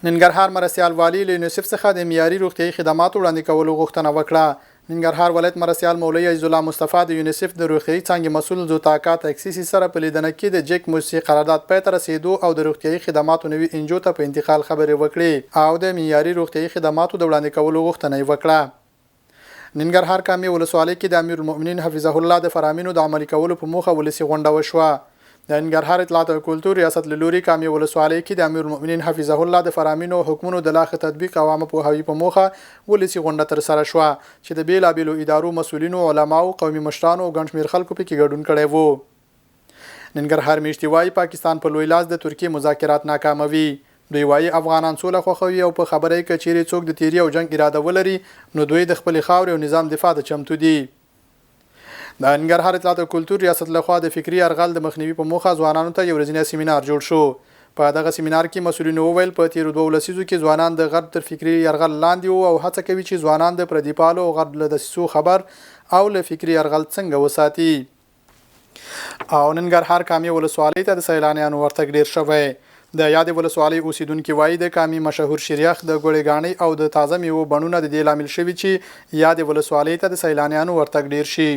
ننګرهار مرستیال والی له یونیسف څخه د معیاري روغتیايي خدماتو وړاندې کولو غوښتنه وکړه. ننګرهار ولایت مرستیال مولوي عزیز الله مصطفی د یونیسف د روغتیايي څانګې مسؤل زوتاکا تکسیسي سره په لیدنه کې د جیک موسیقي قرارداد پای ته رسیدو او د روغتیايي خدماتو نوي انجو ته په انتقال خبرې وکړې او د معیاري روغتیايي خدماتو د وړاندې کولو غوښتنه یې وکړه. ننګرهار کامي ولسوالۍ کې د امیر المؤمنین حفظه الله د فرامینو د عملي کولو په موخه ولسی غونډه وشوه. د ننګرهار اطلاعات او کلتور ریاست له لوري کامي ولسوالۍ کې د امیر المؤمنین حفظه الله د فرامینو حکمونو د لاخ تطبیق او عامه پوهاوي په موخه ولسی غونډه ترسره شوه چې د بیلابیلو ادارو مسؤلینو علماو قومي مشرانو او ګڼ شمېر خلکو پکې ګډون کړی وو. ننګرهار میشتي وایي پاکستان په لوی لاس د ترکیې مذاکرات ناکاموي. دوی وایي افغانان سوله خوښوي او په خبره کې چیرې څوک د تیری او جنگ اراده ولري نو دوی د خپل خاورې او نظام دفاع ته چمتو دي. د ننګرهار اطلاعات او کلتور ریاست لخوا د فکری ارغال د مخنیوي په موخه ځوانانو ته یو ورځنی سیمینار جوړ شو. په دغه سیمینار کې مسؤلینو وویل په تیرو 2 لسیزو کې ځوانان د غرب تر فکری ارغال لاندې وو او هڅه کوي چې ځوانان د پردیپالو او غرب له دسیسو خبر او له فکری ارغال څنګه وساتي. او ننګرهار کامي ولسوالۍ ته د سیلانیانو ورتګ ډیر شوی. د یاد ولسوالۍ اوسیدونکو وایي د کامي مشهور شریخ د ګوړې غاڼې او د تازه میوو بڼونه د دې لامل شوي چې یاد ولسوالۍ ته د سیلانیانو ورتګ ډیر شي.